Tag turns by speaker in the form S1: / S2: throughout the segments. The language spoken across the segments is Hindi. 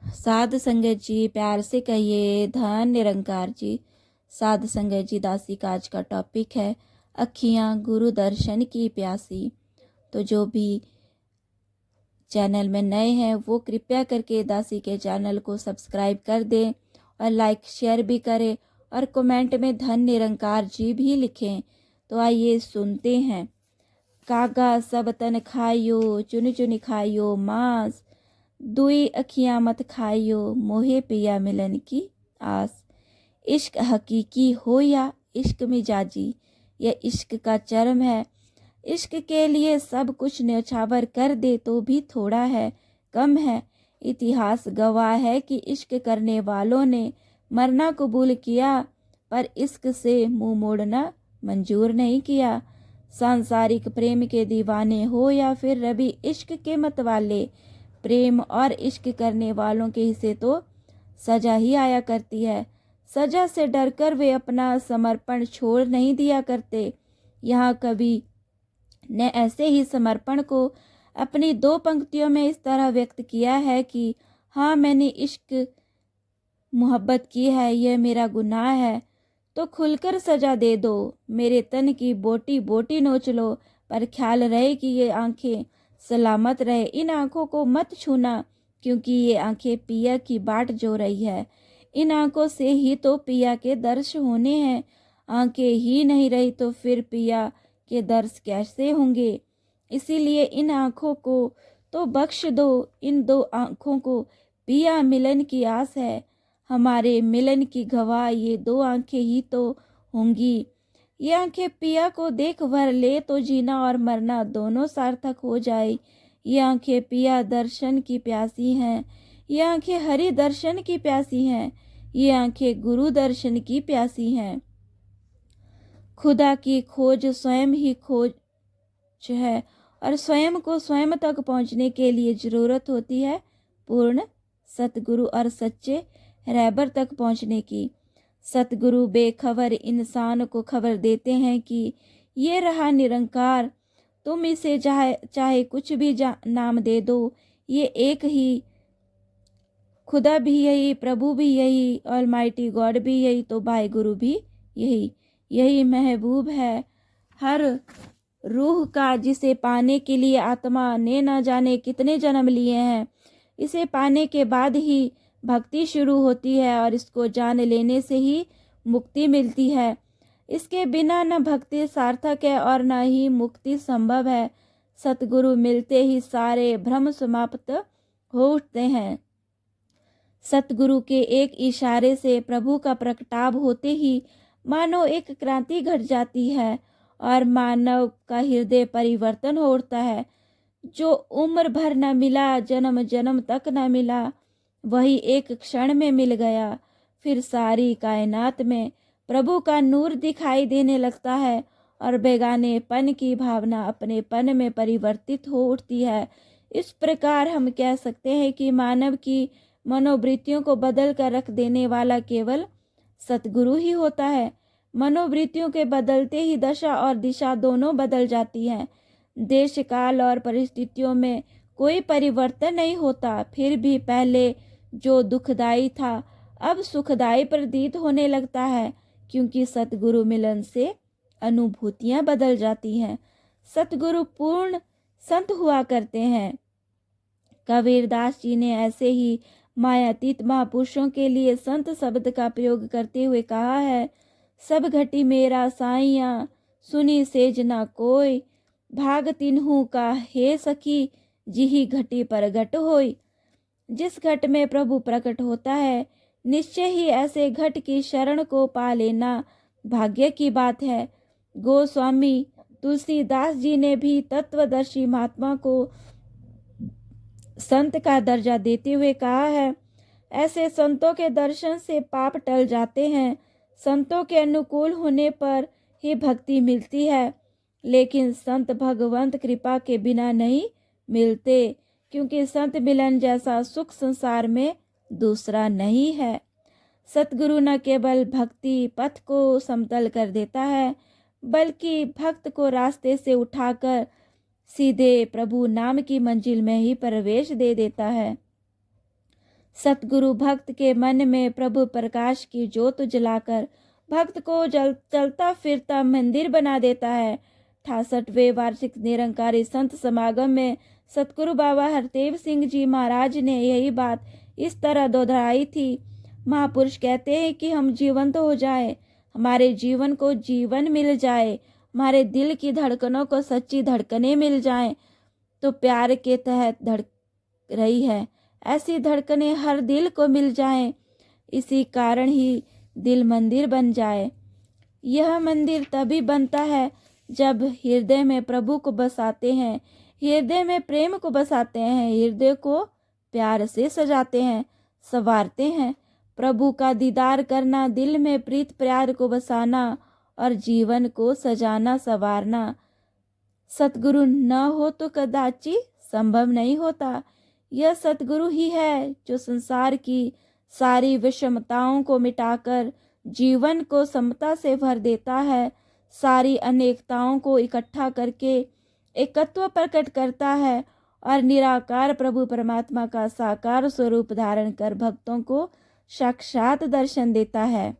S1: साध संगत जी प्यार से कहिए धन निरंकार जी। साध संगत जी, दासी का आज का टॉपिक है अखियां गुरु दर्शन की प्यासी। तो जो भी चैनल में नए हैं वो कृपया करके दासी के चैनल को सब्सक्राइब कर दें और लाइक शेयर भी करें और कमेंट में धन निरंकार जी भी लिखें। तो आइए सुनते हैं। कागा सब तन खाइयो, चुन चुन खाइयो मांस, दुई अखियां मत खाइयो, मोहे पिया मिलन की आस। इश्क हकीकी हो या इश्क मिजाजी, यह इश्क का चरम है। इश्क के लिए सब कुछ न्यौछावर कर दे तो भी थोड़ा है, कम है। इतिहास गवाह है कि इश्क करने वालों ने मरना कबूल किया, पर इश्क से मुंह मोड़ना मंजूर नहीं किया। सांसारिक प्रेम के दीवाने हो या फिर रबी इश्क के मतवाले, प्रेम और इश्क करने वालों के हिस्से तो सजा ही आया करती है। सजा से डरकर वे अपना समर्पण छोड़ नहीं दिया करते। यहाँ कवि ने ऐसे ही समर्पण को अपनी दो पंक्तियों में इस तरह व्यक्त किया है कि हाँ, मैंने इश्क मोहब्बत की है, यह मेरा गुनाह है, तो खुलकर सजा दे दो। मेरे तन की बोटी बोटी नोच लो, पर ख्याल रहे कि ये आंखें सलामत रहे। इन आंखों को मत छूना, क्योंकि ये आंखें पिया की बाट जो रही है। इन आंखों से ही तो पिया के दर्श होने हैं। आंखें ही नहीं रही तो फिर पिया के दर्श कैसे होंगे। इसीलिए इन आंखों को तो बख्श दो। इन दो आंखों को पिया मिलन की आस है। हमारे मिलन की गवाह ये दो आंखें ही तो होंगी। ये आंखें पिया को देख भर ले तो जीना और मरना दोनों सार्थक हो जाए। ये आंखें पिया दर्शन की प्यासी हैं। ये आंखें हरि दर्शन की प्यासी हैं। ये आंखें गुरु दर्शन की प्यासी हैं। खुदा की खोज स्वयं ही खोज है और स्वयं को स्वयं तक पहुंचने के लिए जरूरत होती है पूर्ण सतगुरु और सच्चे रहबर तक पहुंचने की। सतगुरु बेखबर इंसान को खबर देते हैं कि ये रहा निरंकार, तुम इसे चाहे कुछ भी नाम दे दो, ये एक ही। खुदा भी यही, प्रभु भी यही, ऑलमाइटी गॉड भी यही, तो भाई गुरु भी यही। यही महबूब है हर रूह का, जिसे पाने के लिए आत्मा ने न जाने कितने जन्म लिए हैं। इसे पाने के बाद ही भक्ति शुरू होती है और इसको जान लेने से ही मुक्ति मिलती है। इसके बिना न भक्ति सार्थक है और न ही मुक्ति संभव है। सतगुरु मिलते ही सारे भ्रम समाप्त हो उठते हैं। सतगुरु के एक इशारे से प्रभु का प्रगटाव होते ही मानो एक क्रांति घट जाती है और मानव का हृदय परिवर्तन हो उठता है। जो उम्र भर न मिला, जन्म जन्म तक न मिला, वही एक क्षण में मिल गया। फिर सारी कायनात में प्रभु का नूर दिखाई देने लगता है और बेगानेपन की भावना अपनेपन में परिवर्तित हो उठती है। इस प्रकार हम कह सकते हैं कि मानव की मनोवृत्तियों को बदल कर रख देने वाला केवल सतगुरु ही होता है। मनोवृत्तियों के बदलते ही दशा और दिशा दोनों बदल जाती हैं। देश काल और परिस्थितियों में कोई परिवर्तन नहीं होता, फिर भी पहले जो दुखदाई था अब सुखदाई प्रतीत होने लगता है, क्योंकि सतगुरु मिलन से अनुभूतियां बदल जाती हैं। सतगुरु पूर्ण संत हुआ करते हैं। कबीरदास जी ने ऐसे ही मायातीत महापुरुषों के लिए संत शब्द का प्रयोग करते हुए कहा है, सब घटी मेरा साइया, सुनी सेज ना कोई, भाग तिन्हू का हे सखी, जिही घटी पर घट होई। जिस घट में प्रभु प्रकट होता है, निश्चय ही ऐसे घट की शरण को पा लेना भाग्य की बात है। गोस्वामी तुलसीदास जी ने भी तत्वदर्शी महात्मा को संत का दर्जा देते हुए कहा है, ऐसे संतों के दर्शन से पाप टल जाते हैं। संतों के अनुकूल होने पर ही भक्ति मिलती है, लेकिन संत भगवंत कृपा के बिना नहीं मिलते, क्योंकि संत मिलन जैसा सुख संसार में दूसरा नहीं है। सतगुरु न केवल भक्ति पथ को समतल कर देता है, बल्कि भक्त को रास्ते से उठाकर सीधे प्रभु नाम की मंजिल में ही प्रवेश दे देता है। सतगुरु भक्त के मन में प्रभु प्रकाश की ज्योत जलाकर भक्त को चलता फिरता मंदिर बना देता है। 68वें वार्षिक निरंकारी संत समागम में सतगुरु बाबा हरदेव सिंह जी महाराज ने यही बात इस तरह दोहराई थी। महापुरुष कहते हैं कि हम जीवंत हो जाए, हमारे जीवन को जीवन मिल जाए, हमारे दिल की धड़कनों को सच्ची धड़कनें मिल जाएं, तो प्यार के तहत धड़क रही है ऐसी धड़कनें हर दिल को मिल जाएं, इसी कारण ही दिल मंदिर बन जाए। यह मंदिर तभी बनता है जब हृदय में प्रभु को बसाते हैं, हृदय में प्रेम को बसाते हैं, हृदय को प्यार से सजाते हैं, संवारते हैं। प्रभु का दीदार करना, दिल में प्रीत प्यार को बसाना और जीवन को सजाना संवारना सतगुरु न हो तो कदाचि संभव नहीं होता। यह सतगुरु ही है जो संसार की सारी विषमताओं को मिटाकर जीवन को समता से भर देता है, सारी अनेकताओं को इकट्ठा करके एकत्व प्रकट करता है और निराकार प्रभु परमात्मा का साकार स्वरूप धारण कर भक्तों को साक्षात दर्शन देता है।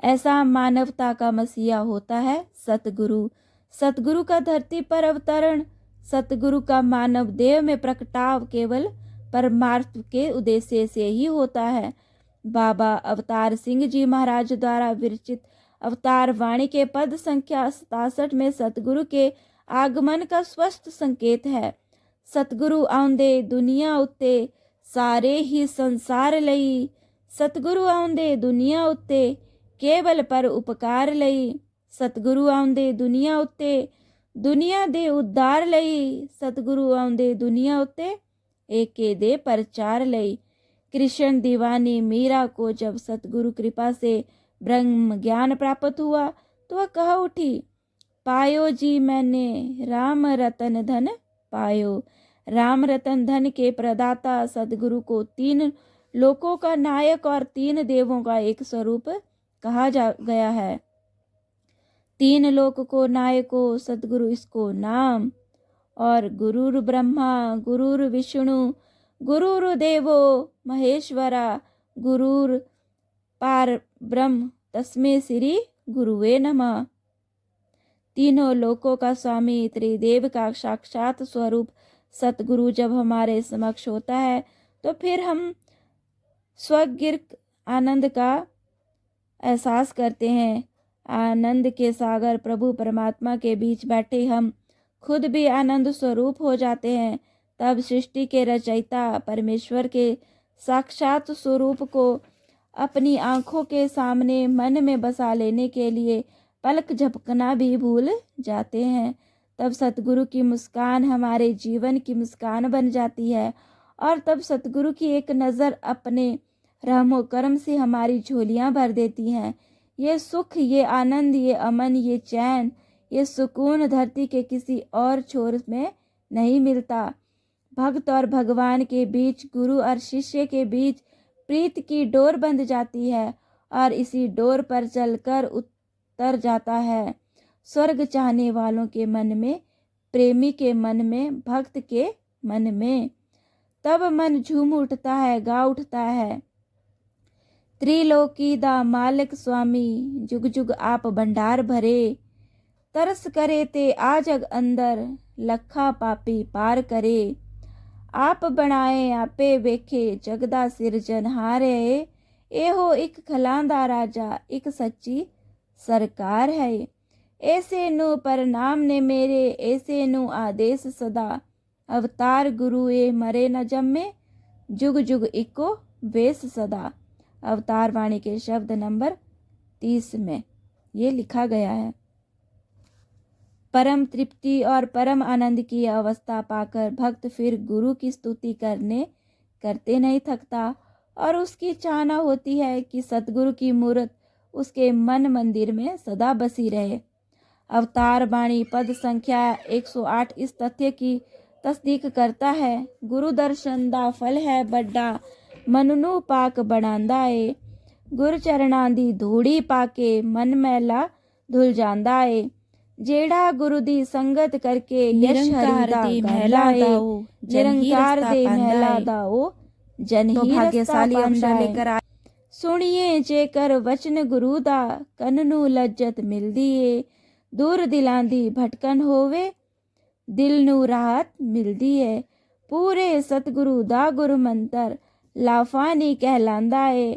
S1: ऐसा मानवता का मसीहा होता है सतगुरु। सतगुरु का धरती पर अवतरण, सतगुरु का मानव देह में प्रकटाव केवल परमार्थ के उद्देश्य से ही होता है। बाबा अवतार सिंह जी महाराज द्वारा विरचित अवतार वाणी के पद संख्या 67 में सतगुरु के आगमन का स्पष्ट संकेत है। सतगुरु आउंदे दुनिया उत्ते सारे ही संसार लई, सतगुरु आउंदे दुनिया उत्ते केवल पर उपकार लई, सतगुरु आउंदे दुनिया उत्ते दुनिया दे उद्धार लई, सतगुरु आउंदे दुनिया उत्ते एके दे प्रचार लई। कृष्ण दीवानी मीरा को जब सतगुरु कृपा से ब्रह्म ज्ञान प्राप्त हुआ तो वह कह उठी, पायो जी मैंने राम रतन धन पायो। राम रतन धन के प्रदाता सतगुरु को 3 लोकों का नायक और 3 देवों का एक स्वरूप कहा गया है। 3 लोक को नायको सतगुरु इसको नाम, और गुरुर ब्रह्मा गुरुर विष्णु गुरुर देवो महेश्वरा गुरुर पार ब्रह्म तस्मै श्री गुरुवे नमः। तीनों लोकों का स्वामी त्रिदेव का साक्षात स्वरूप सतगुरु जब हमारे समक्ष होता है तो फिर हम स्वगिर्क आनंद का एहसास करते हैं। आनंद के सागर प्रभु परमात्मा के बीच बैठे हम खुद भी आनंद स्वरूप हो जाते हैं। तब सृष्टि के रचयिता परमेश्वर के साक्षात स्वरूप को अपनी आँखों के सामने मन में बसा लेने के लिए पलक झपकना भी भूल जाते हैं। तब सतगुरु की मुस्कान हमारे जीवन की मुस्कान बन जाती है और तब सतगुरु की एक नज़र अपने रहमो करम से हमारी झोलियां भर देती हैं। ये सुख, ये आनंद, ये अमन, ये चैन, ये सुकून धरती के किसी और छोर में नहीं मिलता। भक्त और भगवान के बीच, गुरु और शिष्य के बीच प्रीत की डोर बंध जाती है और इसी डोर पर चलकर उतर जाता है स्वर्ग चाहने वालों के मन में, प्रेमी के मन में, भक्त के मन में। तब मन झूम उठता है, गा उठता है, त्रिलोकी दा मालिक स्वामी जुग जुग आप भंडार भरे। तरस करे ते आ जग अंदर लखा पापी पार करे। आप बनाए आपे वेखे जगदा सिरजनहार है। एहो एक खलांदा राजा एक सच्ची सरकार है। ऐसे नु परनाम ने मेरे, ऐसे नु आदेश सदा। अवतार गुरु ए मरे न जम्मे जुग जुग इको वेश सदा। अवतार वाणी के शब्द नंबर 30 में ये लिखा गया है। परम तृप्ति और परम आनंद की अवस्था पाकर भक्त फिर गुरु की स्तुति करते नहीं थकता और उसकी चाहना होती है कि सतगुरु की मूर्त उसके मन मंदिर में सदा बसी रहे। अवतार वाणी पद संख्या 108 इस तथ्य की तस्दीक करता है। गुरु दर्शन दा फल है बड़ा मनु पाक बनांदा ए। गुर चरणां दी धूड़ी पाके मन मैला धुल जांदा ए। जेड़ा गुरु दी संगत करके यश हरि दा गहला ए। निरंकार दे महला दा ओ जन ही
S2: भाग्यशाली अंदर लेकर
S1: आए। सुनिए जेकर वचन गुरु दा, कननू लज्जत मिलदी ਏ। दूर दिलां दी भटकन होवे, दिल नू राहत मिलदी ਏ। पूरे सतगुरु दा गुरु मंत्र लाफानी कहलांदा ਏ।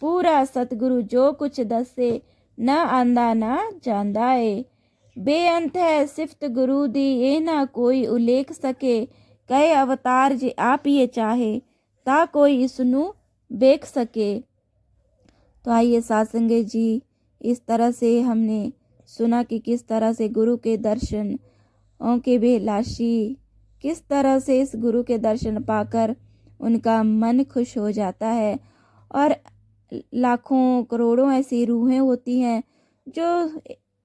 S1: पूरा सतगुरु जो कुछ दसे, न आंदा न जांदा ਏ। बेअंत है सिफत गुरु दी, ये ना कोई उल्लेख सके। कई अवतार जे आप ये चाहे, ता कोई इसनू देख सके। तो आइए सासंगे जी, इस तरह से हमने सुना कि किस तरह से गुरु के दर्शन के बेलाशी किस तरह से इस गुरु के दर्शन पाकर उनका मन खुश हो जाता है। और लाखों करोड़ों ऐसी रूहें होती हैं जो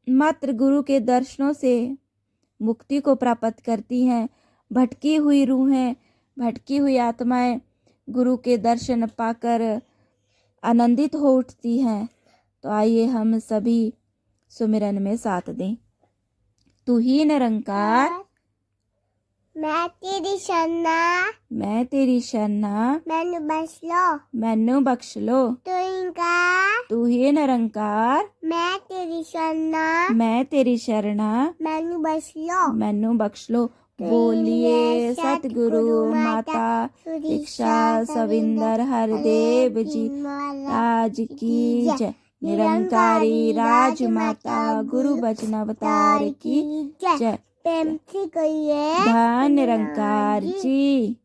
S1: मात्र गुरु के दर्शनों से मुक्ति को प्राप्त करती हैं। भटकी हुई रूहें, भटकी हुई आत्माएं गुरु के दर्शन पाकर आनंदित हो उठती हैं। तो आइए हम सभी सुमिरन में साथ दें। तू ही निरंकार,
S2: मैं तेरी शरणा,
S1: मैं तेरी शरणा,
S2: मैनू बख्श लो,
S1: मैनू बख्श लो। तू ही निरंकार,
S2: मैं तेरी शरणा,
S1: मैं तेरी शरणा,
S2: मैनू बख्श लो,
S1: मैनू बख्श लो। बोलिए सतगुरु माता दीक्षा सविंदर हरदेव जी राज की जय। निरंकारी राजमाता गुरु बचन अवतार की जय।
S2: प्रेम से कहिए
S1: धन निरंकार जी।